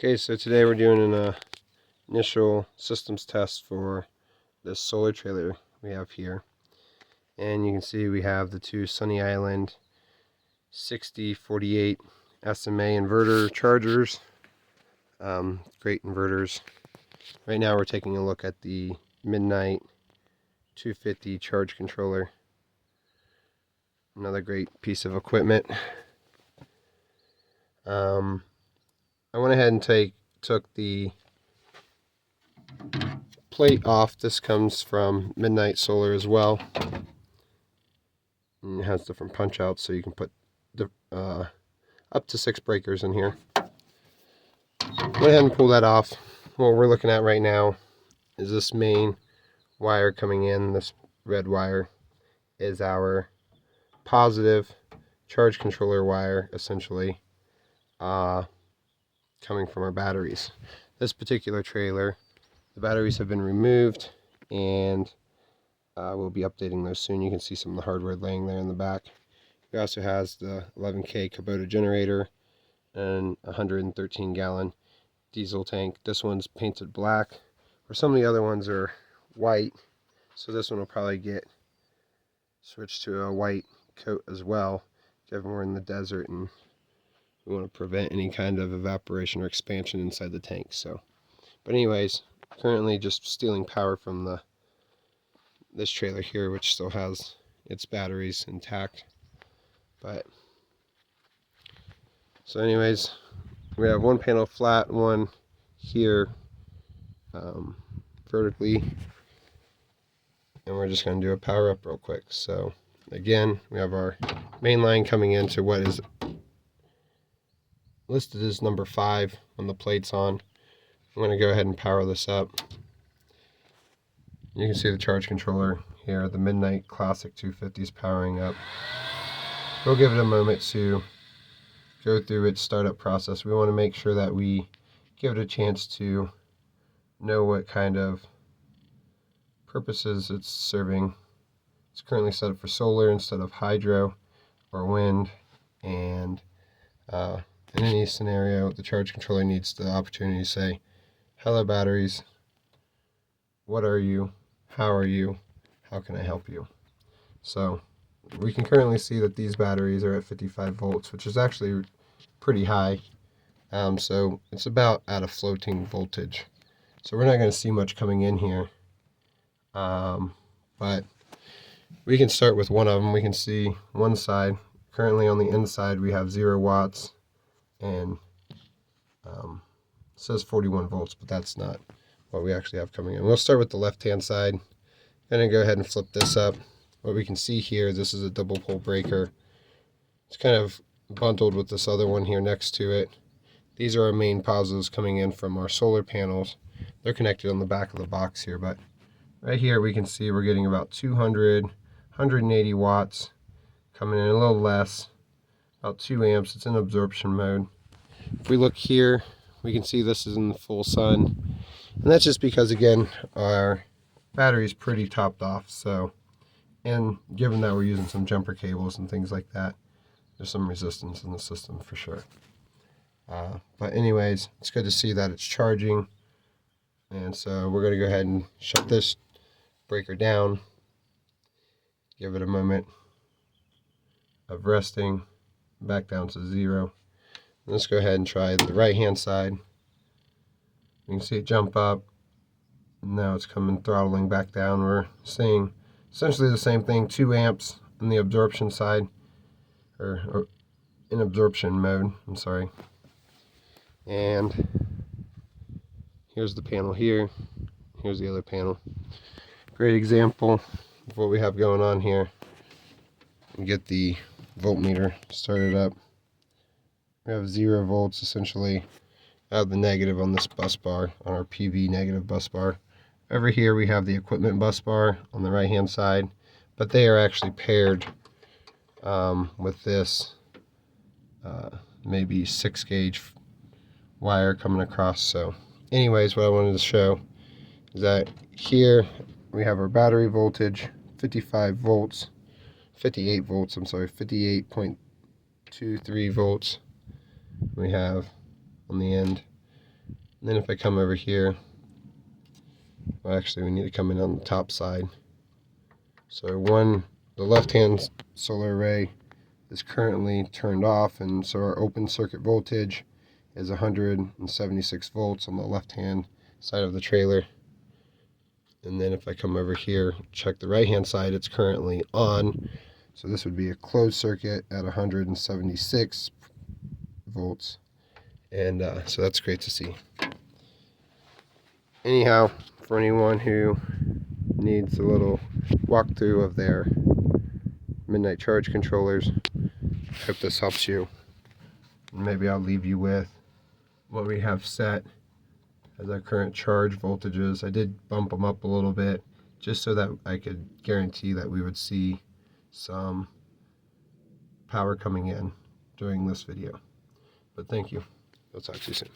Okay, so today we're doing an initial systems test for this solar trailer we have here. And you can see we have the two Sunny Island 6048 SMA inverter chargers. Great inverters. Right now we're taking a look at the MidNite 250 charge controller. Another great piece of equipment. I went ahead and took the plate off. This comes from MidNite Solar as well. And it has different punch outs, so you can put up to 6 breakers in here. Went ahead and pull that off. What we're looking at right now is this main wire coming in. This red wire is our positive charge controller wire, essentially, coming from our batteries. This particular trailer, the batteries have been removed, and we'll be updating those soon. You can see some of the hardware laying there in the back. It also has the 11K Kubota generator and 113 gallon diesel tank. This one's painted black, or some of the other ones are white, so this one will probably get switched to a white coat as well, given we're in the desert and we want to prevent any kind of evaporation or expansion inside the tank. So, but anyways, currently just stealing power from this trailer here, which still has its batteries intact. But so anyways, we have one panel flat, one here vertically, and we're just going to do a power up real quick. So again, we have our main line coming into what is listed as number 5 when the plate's on. I'm going to go ahead and power this up. You can see the charge controller here, the MidNite Classic 250 is powering up. We'll give it a moment to go through its startup process. We want to make sure that we give it a chance to know what kind of purposes it's serving. It's currently set up for solar instead of hydro or wind, and in any scenario, the charge controller needs the opportunity to say, "Hello batteries, what are you? How are you? How can I help you?" So we can currently see that these batteries are at 55 volts, which is actually pretty high. So it's about at a floating voltage. So we're not going to see much coming in here. But we can start with one of them. We can see one side. Currently on the inside we have 0 watts and it says 41 volts, but that's not what we actually have coming in. We'll start with the left hand side. I'm going to go ahead and flip this up. What we can see here, this is a double pole breaker. It's kind of bundled with this other one here next to it. These are our main positives coming in from our solar panels. They're connected on the back of the box here, but right here we can see we're getting about 200, 180 watts coming in, a little less, about 2 amps. It's in absorption mode. If we look here, we can see this is in the full sun, and that's just because, again, our battery is pretty topped off. So, and given that we're using some jumper cables and things like that, there's some resistance in the system for sure. But anyways, it's good to see that it's charging, and so we're going to go ahead and shut this breaker down, give it a moment of resting, back down to 0. Let's go ahead and try the right hand side. You can see it jump up, and now it's coming throttling back down. We're seeing essentially the same thing, 2 amps on the absorption side, or in absorption mode, I'm sorry. And here's the panel here, here's the other panel. Great example of what we have going on here. We get the voltmeter started up. We have 0 volts essentially out of the negative on this bus bar, on our PV negative bus bar. Over here we have the equipment bus bar on the right hand side, but they are actually paired with this maybe 6 gauge wire coming across. So anyways, what I wanted to show is that here we have our battery voltage, 58 volts, I'm sorry, 58.23 volts we have on the end. And then if I come over here, well, actually we need to come in on the top side. So the left-hand solar array is currently turned off, and so our open circuit voltage is 176 volts on the left-hand side of the trailer. And then if I come over here, check the right-hand side, it's currently on. So this would be a closed circuit at 176 volts. And so that's great to see. Anyhow, for anyone who needs a little walkthrough of their MidNite charge controllers, I hope this helps you. Maybe I'll leave you with what we have set as our current charge voltages. I did bump them up a little bit just so that I could guarantee that we would see some power coming in during this video. But thank you. I'll talk to you soon.